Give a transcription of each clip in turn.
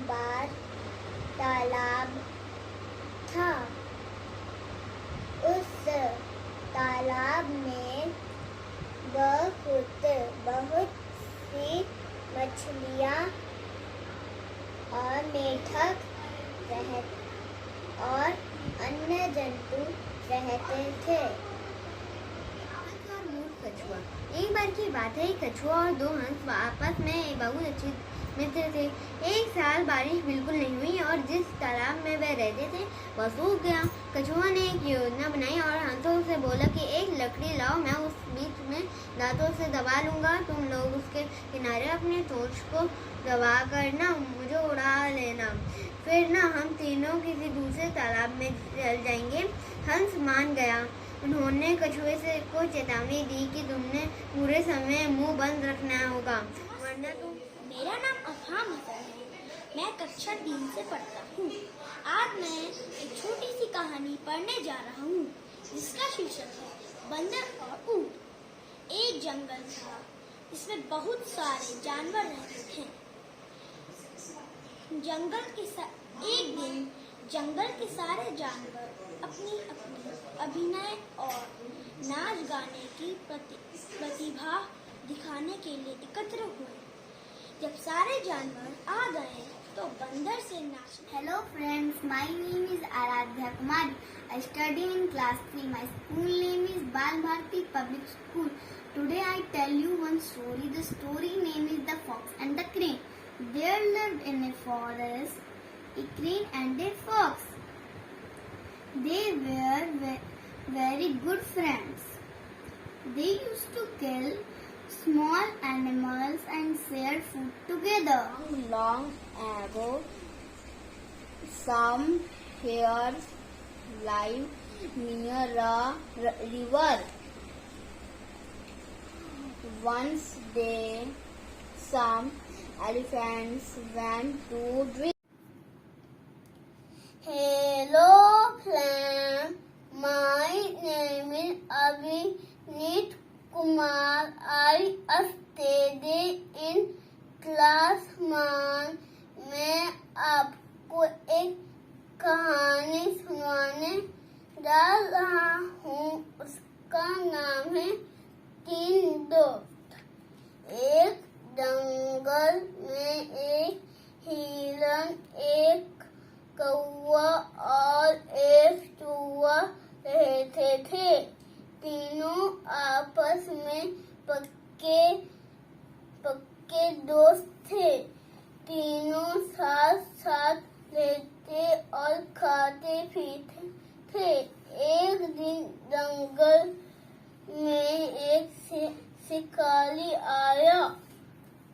बार तालाब था। उस तालाब में बहुत सी मछलियाँ और मेढक और अन्य जंतु रहते थे। कछुआ। एक बार की बात है, कछुआ और दो हंस आपस में बहुत अच्छे मित्र थे। एक साल बारिश बिल्कुल नहीं हुई और जिस तालाब में वे रहते थे वह सूख गया। कछुआ ने एक योजना बनाई और हंसों से बोला कि एक लकड़ी लाओ, मैं उस बीच में दांतों से दबा लूंगा, तुम लोग उसके किनारे अपने चोंच को दबा कर ना मुझे उड़ा लेना, फिर ना हम तीनों किसी दूसरे तालाब में चल जाएंगे। हंस मान गया। उन्होंने कछुए को चेतावनी दी कि तुमने पूरे समय मुंह बंद रखना होगा, वरना तुम। मेरा नाम अफहाम हसन है। मैं कक्षा 3 से पढ़ता हूँ। आज मैं एक छोटी सी कहानी पढ़ने जा रहा हूँ जिसका शीर्षक है बंदर और ऊंट। एक जंगल था जिसमें बहुत सारे जानवर रहते थे। एक दिन जंगल के सारे जानवर अपनी अपनी अभिनय और नाच गाने की प्रतिभा दिखाने के लिए एकत्र हुए। जब सारे जानवर आ गए तो बंदर से नाच। Hello friends, my name is Aradhya Kumari. I study in class 3. My school name is Bal Bharati Public School. Today I tell you one story. The story name is The Fox and the Crane. There lived in a forest a crane and a fox. They were very good friends. They used to kill small animals and share food together. Long ago, some hares lived near a river. Once day, some elephants went to drink. Hello friends, my name is Abhinit Kumar. I study in class 1. मैं आपको एक कहानी सुनाने जा रहा हूँ। उसका नाम है तीन दोस्त। एक जंगल में एक हिरण, एक कौवा और एक चूहा रहते थे। तीनों आपस में पक्के दोस्त थे। तीनों साथ साथ रहते और खाते पीते थे। एक दिन जंगल में एक शिकारी आया।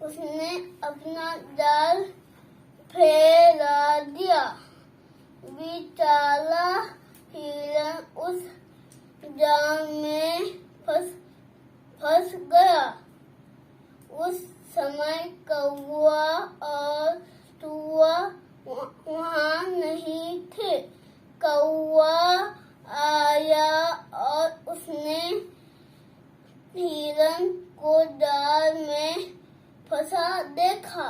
उसने अपना जाल फैला दिया। बेचारा हिरण उस जाल में फंस गया। उस समय कौवा और चूहा वहाँ नहीं थे। कौवा आया और उसने हिरण को जाल में फंसा देखा।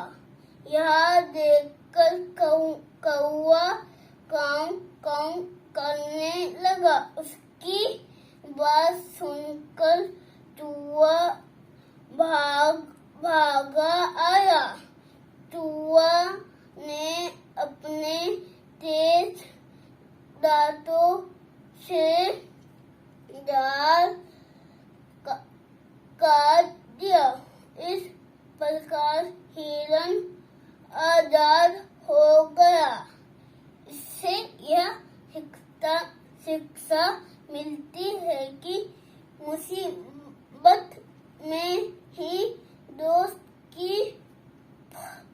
यह देखकर कौवा काऊ करने लगा। उसकी बात सुनकर चूहा भागा आया। चूहा ने अपने तेज दांतों से जाल काट दिया। इस प्रकार हिरण आजाद हो गया। इससे यह शिक्षा मिलती है कि मुसीबत में ही दोस्त की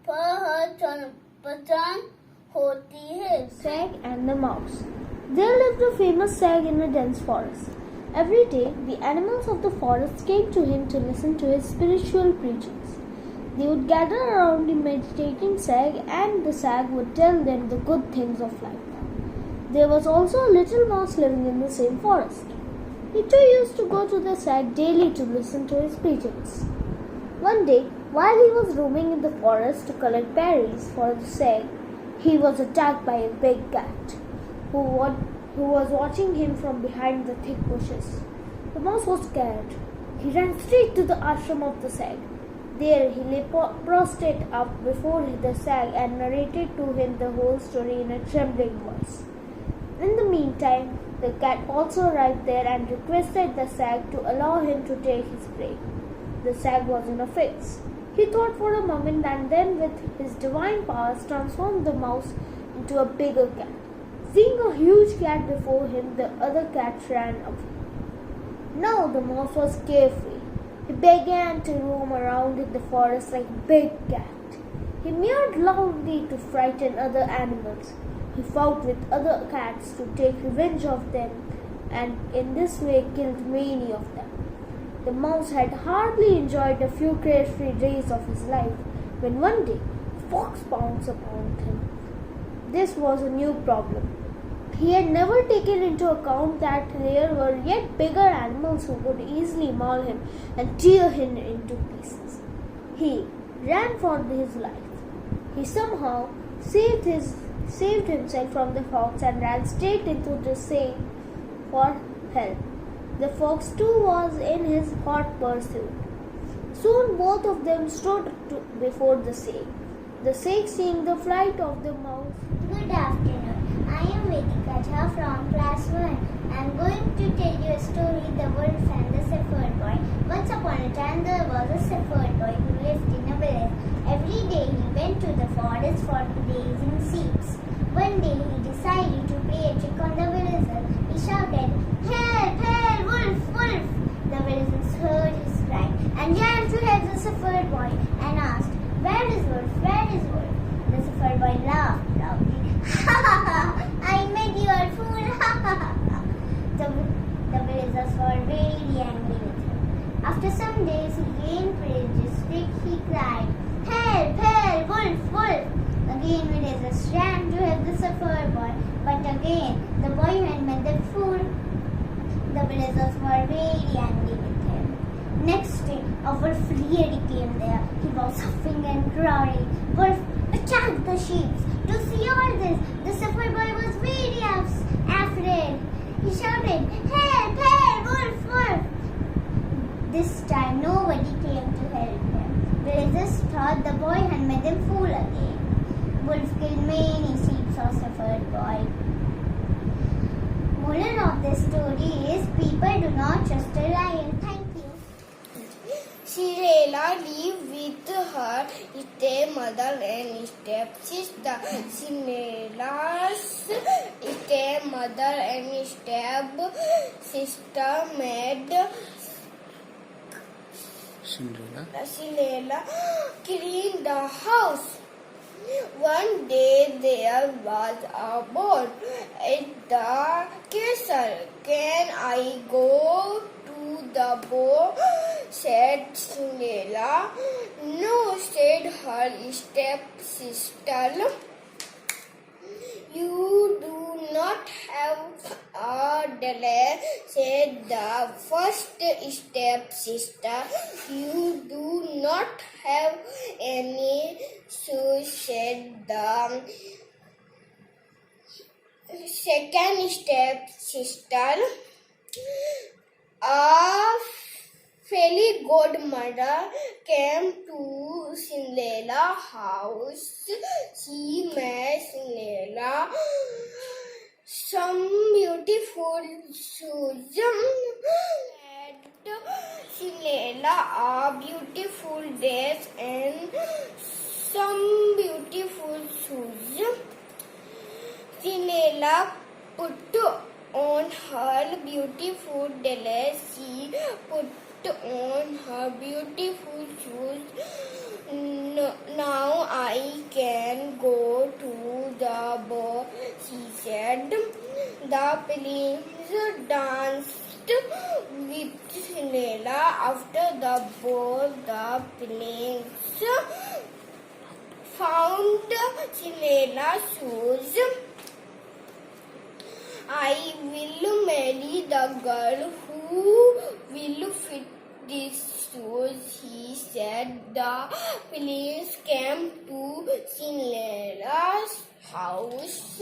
पहचान होती है। Stag and the Mouse. There lived a famous stag in a dense forest. Every day, the animals of the forest came to him to listen to his spiritual preachings. They would gather around the meditating stag, and the stag would tell them the good things of life. There was also a little mouse living in the same forest. He too used to go to the stag daily to listen to his preachings. One day, while he was roaming in the forest to collect berries for the stag, he was attacked by a big cat who was watching him from behind the thick bushes. The mouse was scared. He ran straight to the ashram of the sag. There he lay prostrate up before the sag and narrated to him the whole story in a trembling voice. In the meantime, the cat also arrived there and requested the sag to allow him to take his prey. The sag was in a fix. He thought for a moment and then with his divine powers transformed the mouse into a bigger cat. Seeing a huge cat before him, the other cats ran away. Now the mouse was carefree. He began to roam around in the forest like a big cat. He meowed loudly to frighten other animals. He fought with other cats to take revenge of them and in this way killed many of them. The mouse had hardly enjoyed a few carefree days of his life when one day a fox pounced upon him. This was a new problem. He had never taken into account that there were yet bigger animals who could easily maul him and tear him into pieces. He ran for his life. He somehow saved himself from the fox and ran straight into the sea for help. The fox too was in his hot pursuit. Soon both of them stood before the sage. The sage, seeing the flight of the mouse. Good afternoon. I am Vedika Jha from class 1. I am going to tell you a story, The Wolf and the Shepherd Boy. Once upon a time there was a shepherd boy who lived in a village. Every day he went to the forest for grazing sheep. One day he decided to play a trick on the villagers. He shouted, "Help! Help! Wolf! Wolf!" The villagers heard his cry and ran to help the shepherd boy and asked, "Where is Wolf? Where is Wolf?" The shepherd boy laughed loudly. "Ha ha ha! I made you a fool! Ha ha ha!" The villagers were very angry with him. After some days he gained courage. He cried, "Help! Help! Wolf! Wolf!" Again villagers ran to help the shepherd boy, but again the boy had made them fool. The villagers were very angry with him. Next day, a wolf really came there. He was huffing and growling. Wolf attacked the sheep. To see all this, the shepherd boy was very afraid. He shouted, "Help! Help! Wolf! Wolf!" This time nobody came to help him. Villagers thought the boy had made them fool again. Wolf killed many sheep or shepherd boy. Moral of the story is people do not trust a lion. Thank you. Cinderella lived with her stepmother and stepsister. Cinderella's stepmother and stepsister made Cinderella clean the house. One day there was a ball at the castle. "Can I go to the ball?" said Cinderella. "No," said her stepsister. "You do not have a delay," said the first stepsister. "You do not have any shoes," said the second stepsister. A fairy godmother came to Cinderella's house. She made Cinderella some beautiful shoes. Had Cinderella a beautiful dress and some beautiful shoes. Cinderella put on her beautiful dress. She put on her beautiful shoes. "Now I can go to the ball," she said. The prince danced with Cinderella. After the ball, the prince found Cinderella's shoes. "I will marry the girl who will fit these shoes," he said. The prince came to Cinderella's house.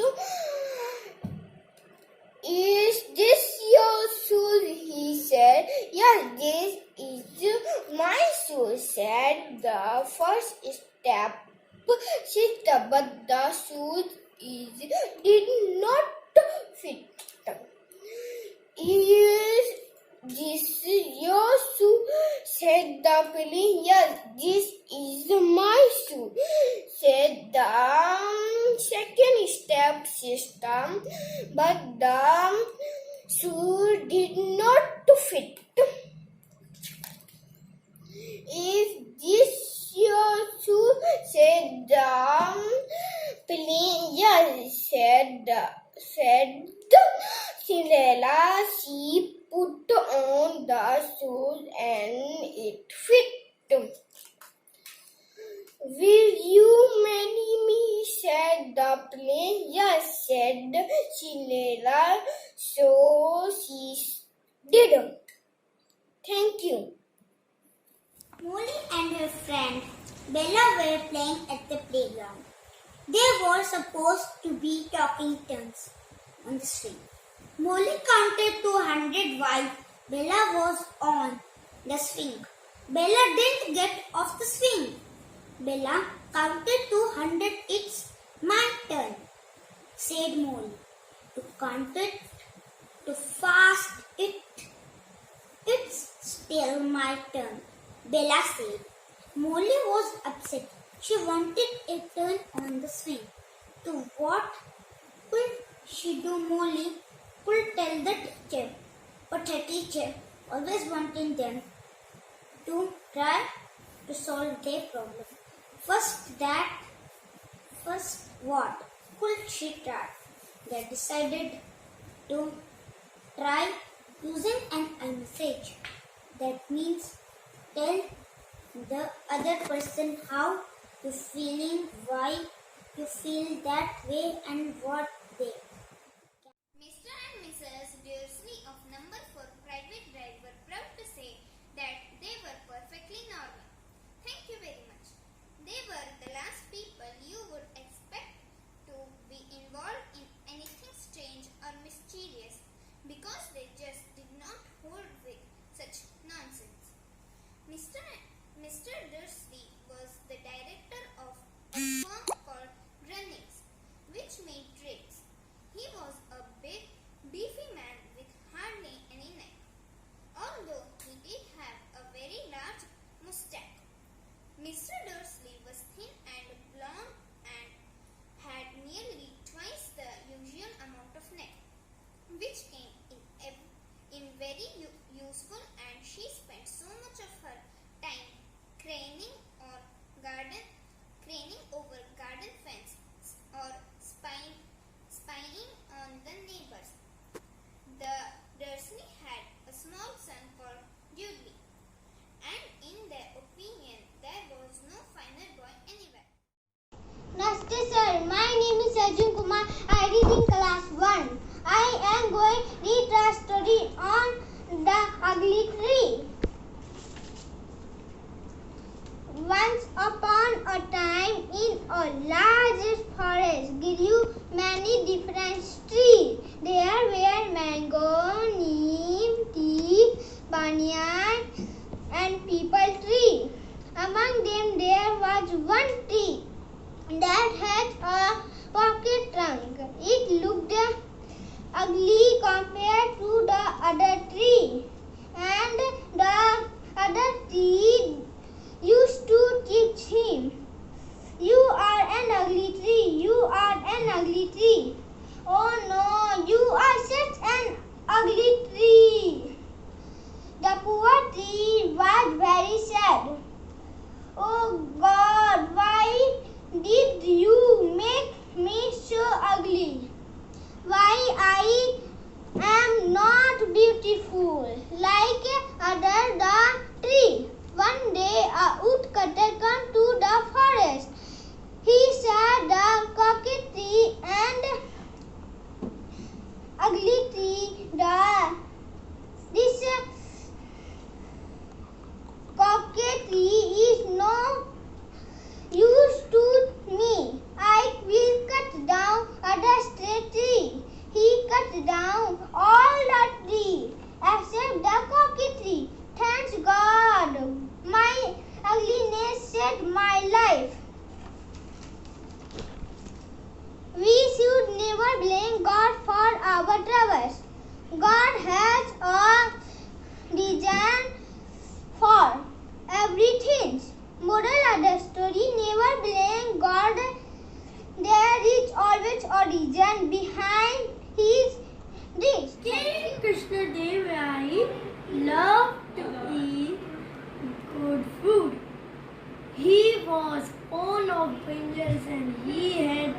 Is this your shoe? He said. Yes, this is my shoe, said the first step sister, but the shoe did not fit. Is this your shoe? Said the pilgrim. Yes, this is my shoe, said the second step system, but the shoe did not fit. Is this your shoe? Said the pilgrim. Yes, said Cinderella. She put on the shoes and it fit. Will you marry me? Said the prince. Yes, said Cinderella. So she did. Thank you. Molly and her friend Bella were playing at the playground. They were supposed to be talking turns on the swing. Molly counted to 100 while Bella was on the swing. Bella didn't get off the swing. Bella counted to 100. It's my turn, said Molly. To count it, to fast it, it's still my turn, Bella said. Molly was upset. She wanted a turn on the swing. To what could she do, Molly? Could tell the teacher, but her teacher always wanted them to try to solve their problem. First what could she try? They decided to try using an iMessage. That means tell the other person how you feeling, why you feel that way, and what they. Mr. and Mrs. Dursley of number 4 private drive were proud to say that they were perfectly normal. Thank you very much. They were the last people you would expect to be involved in anything strange or mysterious because they just did not hold with such nonsense. Mr. Dursley was the director of a firm called Grunnings, which made drakes. He was a big, beefy man with hardly any neck, although he did have a very large mustache. Mr. Dursley was thin and blond and had nearly twice the usual amount of neck, which came in very useful, and she spent so much of her time craning over garden fence or spying on the neighbors. The Dursley had a small son called Dudley, and in their opinion there was no finer boy anywhere. Namaste sir, my name is Arjun Kumar. I read in class 1. I am going to read a story on the ugly tree. Once upon a time in a large forest grew many different trees. There were mango, neem, teak, banyan and peepal tree. Among them there was one tree that had a pocket trunk. It looked ugly compared to the other tree, and the other tree used to teach him, "You are an ugly tree, you are an ugly tree. Oh no, you are such an ugly tree." The poor tree was very sad. "Oh God, why did you make me so ugly? Why I am not beautiful like other the tree?" One blame God for our troubles. God has a reason for everything. Moral of the story: never blame God. There is always a reason behind his deeds. King Krishna Dev Rai loved to eat good food. He was fond of brinjals and he had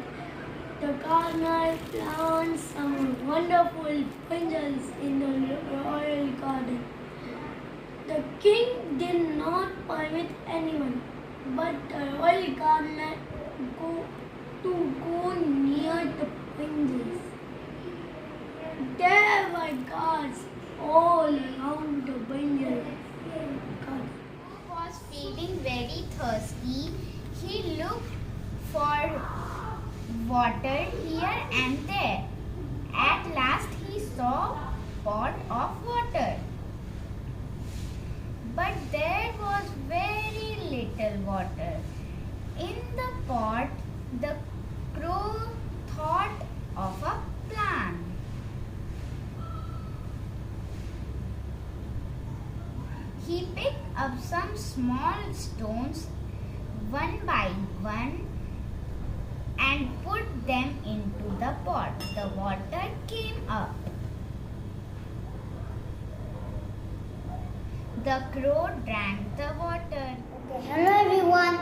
the Karnal plant some wonderful brinjals in the royal garden. The king did not permit anyone but the royal gardener to go near the brinjals. There were guards all around the brinjal garden. Was feeling very thirsty. He looked for water here and there. At last he saw a pot of water. But there was very little water. In the pot, the crow thought of a plan. He picked up some small stones one by one and put them into the pot. The water came up. The crow drank the water. Hello everyone,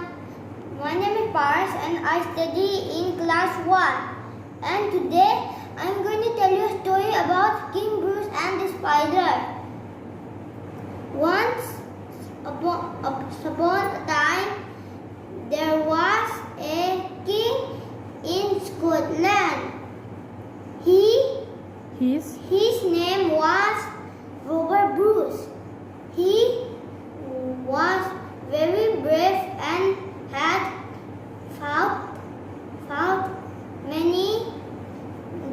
my name is Paras and I study in class 1. And today I am going to tell you a story about King Bruce and the spider. Once upon a time, there was a king in Scotland. His name was Robert Bruce. He was very brave and had fought many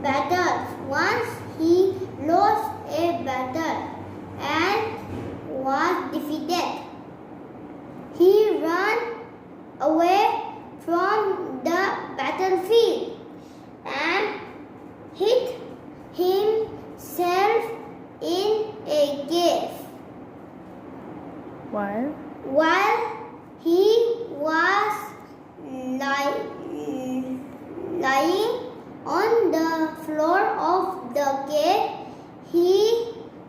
battles. Once he lost a battle and was defeated. He ran away from the battlefield and hid himself in a cave. While he was lying on the floor of the cave, he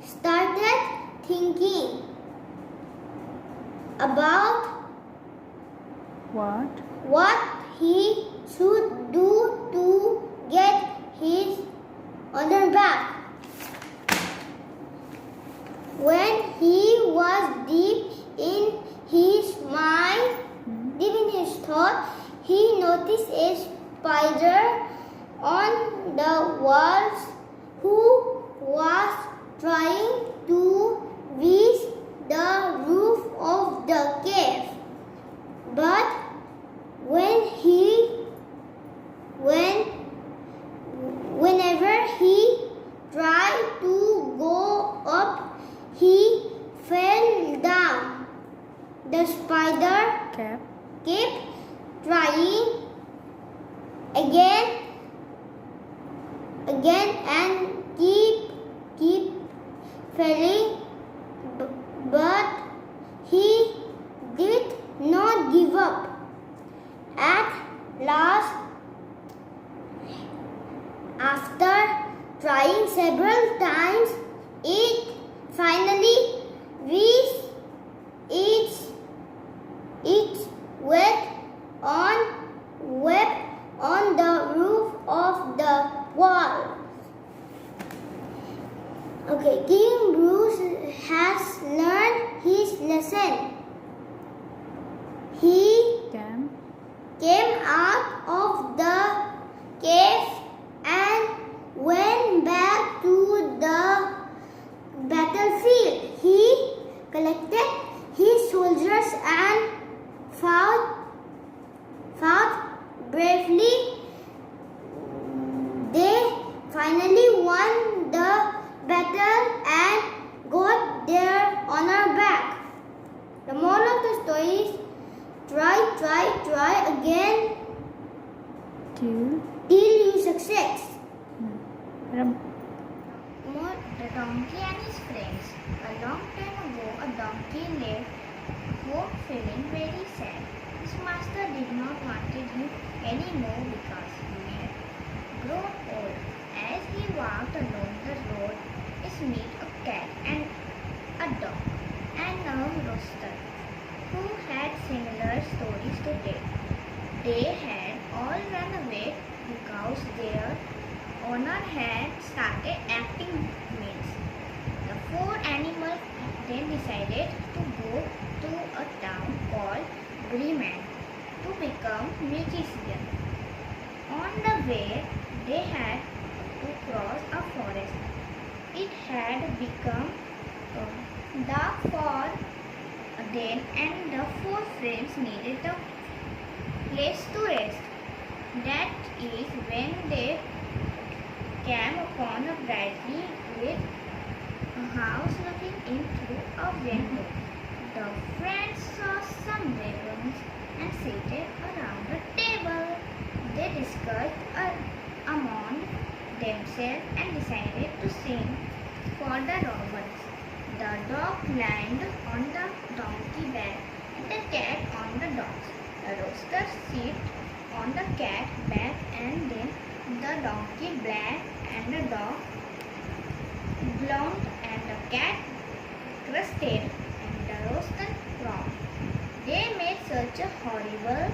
started thinking about what he should do to get his honor back. When he was deep in his mind, deep in his thought, he noticed a spider on the walls who was trying to reach the roof of the cave. But whenever he tried to go up, he fell down. The spider kept trying again and keep failing, but he did not give up. At last, after trying several times, it finally reached its web on the roof of the wall. Okay, King Bruce has learned his lesson. He came out of the cave and went back to the battlefield. He collected his soldiers and fought bravely. They finally won the battle and got their honor back. The moral of the story is try again till you succeed. The donkey and his friends. A long time ago, a donkey left home feeling very sad. His master did not want him anymore because he had grown old. As he walked along the road, he met a cat and a dog and a rooster who had similar stories to tell. They had all run away because their owner had started acting mean. The four animals then decided to go to a town called Bremen to become musicians. On the way, they had to cross a forest. It had become dark for them, and the four friends needed a place to rest. That is when they came upon a brightly lit house looking in through a window. The friends saw some ravens and seated around the table. They discussed among themselves and decided to sing for the robins. The dog climbed on the donkey back and the cat on the dog's. The rooster sat on the cat back and then the donkey black and the dog blonde and the cat crusted and the rooster brown. They made such a horrible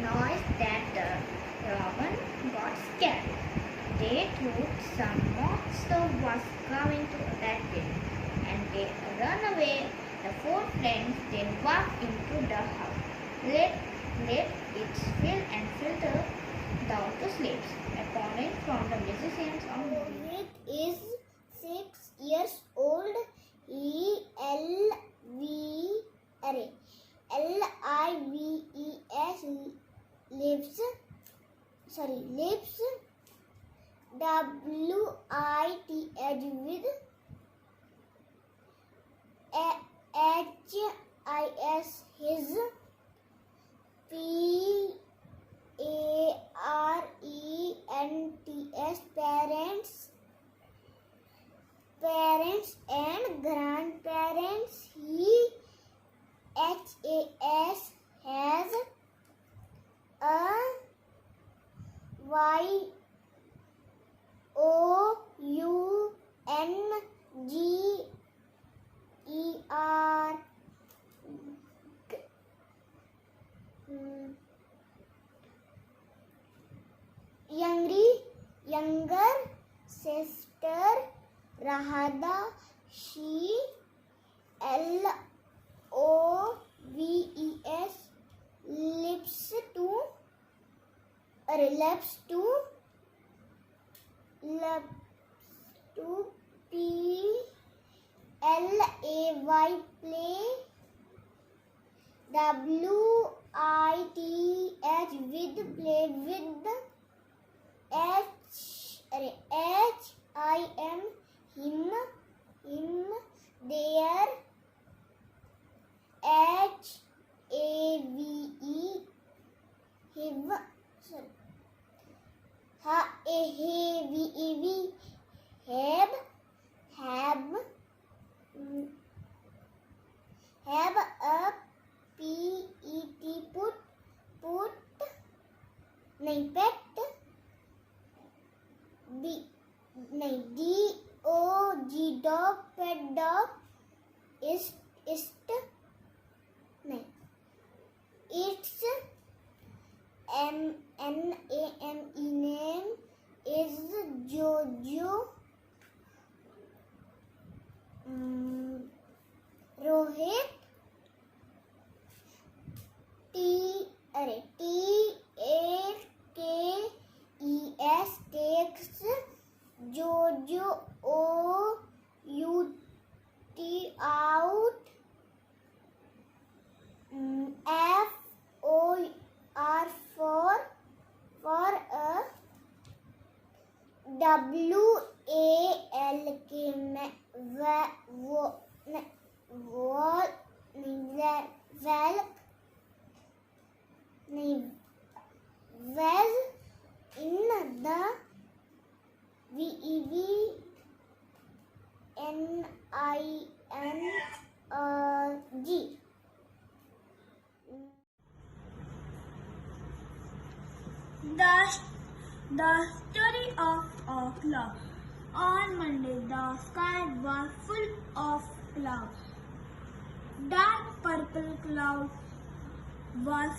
noise that the robin got scared. They thought some monster was coming to attack them and they ran away. The four friends then walked into the house. Let it fill and filter down to sleep. According from the musicians on Rohit is 6 years old. He lives lives with HIS his parents and grandparents. He HAS has a YOUNGER younger sister Rahada. She LOVES lives to PLAY play WITH with play with HIM him their HAVE have a PET pet DOG pet dog is its NAME name is Jojo. Rohit TAKES takes Jojo out FOR for a was in the EVNING. The story of love. On Monday, the sky was full of clouds. Dark purple cloud was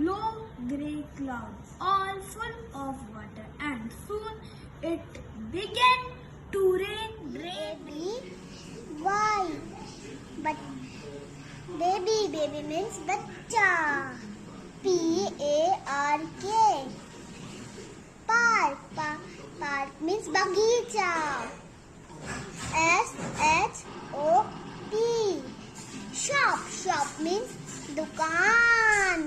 low grey clouds, all full of water, and soon it began to rain. Baby, why? But baby means bachcha. PARK. Park means bagicha. SHOP. Shop means dukaan.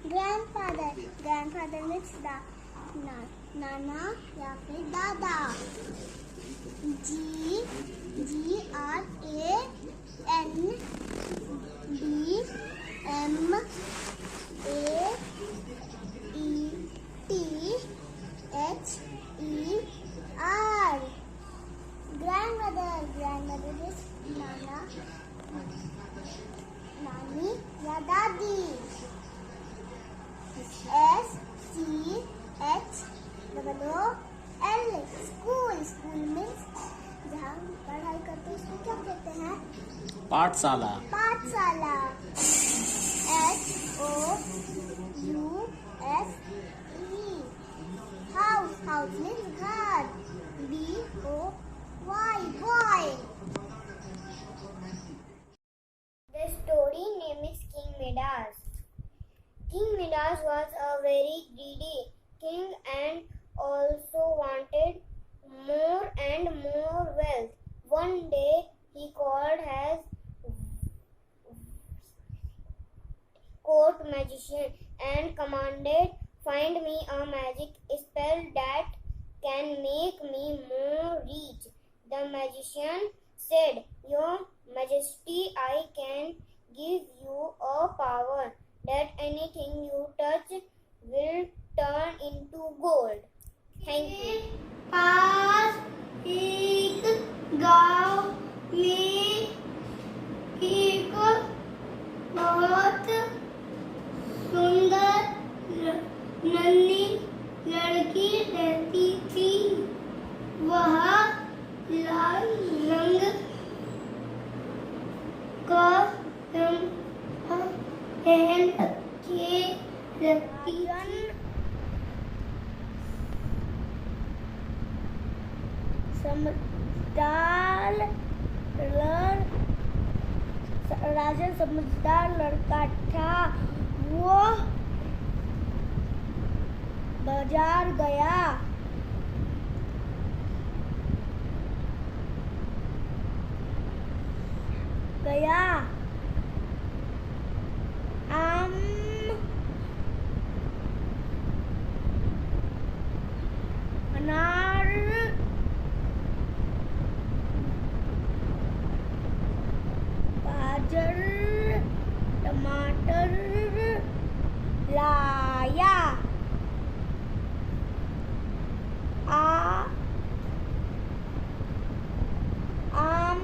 GRANDFATHER. Grandfather means नाना या फिर दादा. GRANDMATHER. Grandmother is नाना नानी या दादी. SCHOOL. School means जहाँ हम पढ़ाई करते हैं उसको क्या कहते हैं? पाठशाला. HOUSE. House means घर. BOY. Boy. The story name is King Midas. King Midas was a very greedy king and also wanted more and more wealth. One day he called his court magician and commanded, "Find me a magic spell that can make me more rich." The magician said, "Your Majesty, I can give you a power that anything you touch will turn into gold." Thank you. पास एक गांव में एक बहुत सुंदर नन्ही लड़की रहती थी. वह लाल रंग का पहन के रखती थी. राजा समझदार लड़का था. वो बाजार गया. आम, अनार, गाजर, टमाटर लाया. आम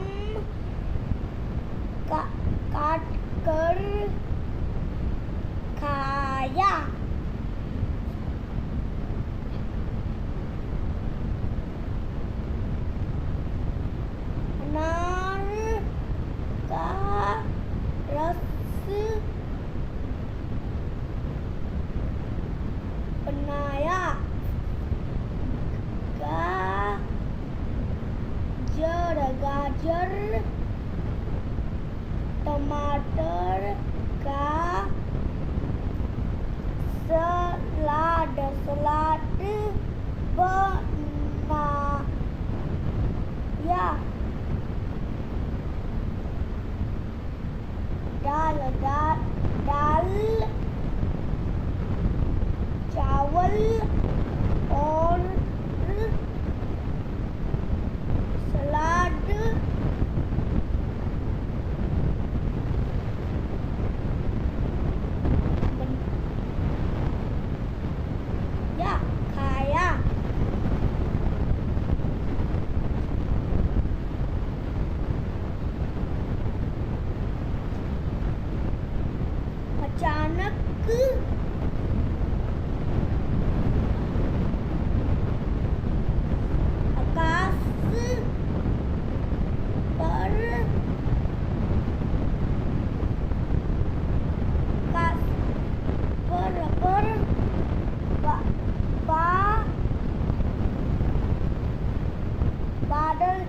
काट कर खाया. अनार का रस बनाया. गाजर टमाटर का सलाद बनाया. दाल चावल और सलाद बादल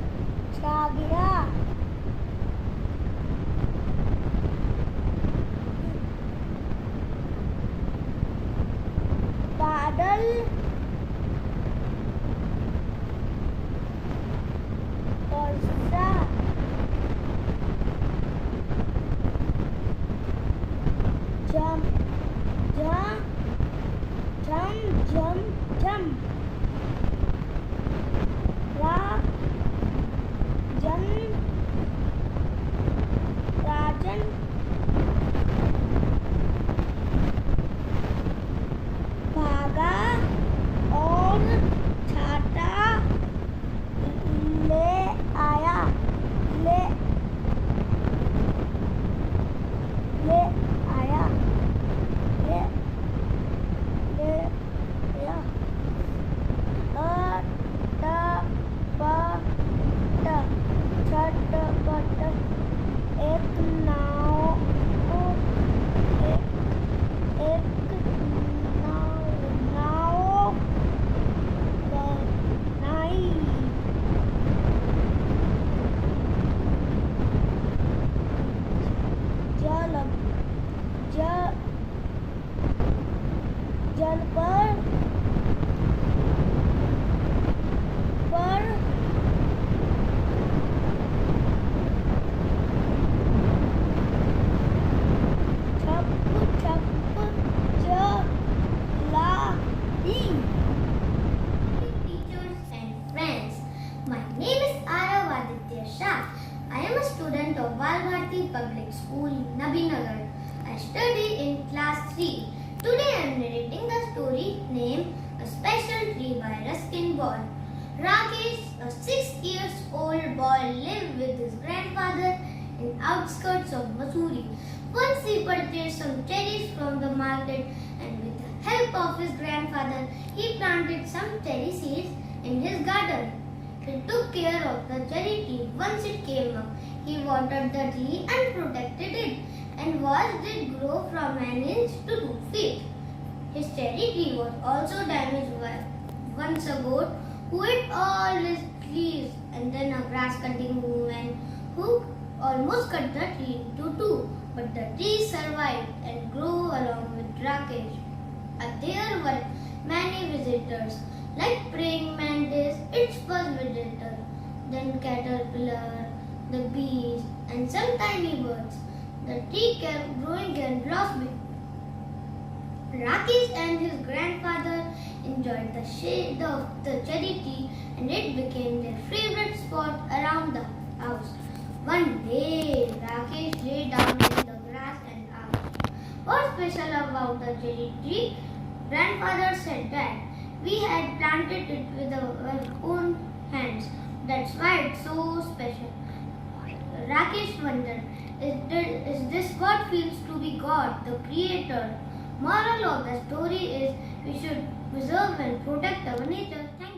छा गया। बादल बरसा। झम झम झम झम झम। राजन भागा और छाता ले आया। ले ले आया। ले ले आया। छटपट एक नाव बनाई। जल पर Teachers and friends, my name is Arav Aditya Shah. I am a student of Valbharti Public School, Nabinagar. I study in class 3. Today I am narrating the story named A Special Tree by Ruskin Ball. Rakesh, a 6-year-old boy, lived with his grandfather in outskirts of Mussoorie. Once he purchased some cherries from the market, and with the help of his grandfather, he planted some cherry seeds in his garden. He took care of the cherry tree. Once it came up, he watered the tree and protected it, and watched it grow from an inch to 2 feet. His cherry tree was also damaged by once a goat who ate all his leaves, and then a grass-cutting woman who almost cut the tree into two. But the tree survived and grew along with Rakesh. There were many visitors, like praying mantis, its first visitor, then caterpillar, the bees, and some tiny birds. The tree kept growing and blossoming. Rakesh and his grandfather enjoyed the shade of the cherry tree, and it became their favorite spot around the house. One day, Rakesh lay down in the grass and asked, "What's special about the cherry tree?" Grandfather said that we had planted it with our own hands. That's why it's so special. Rakesh wondered, is this what feels to be God, the Creator? Moral of the story is we should preserve and protect our nature. Thank you.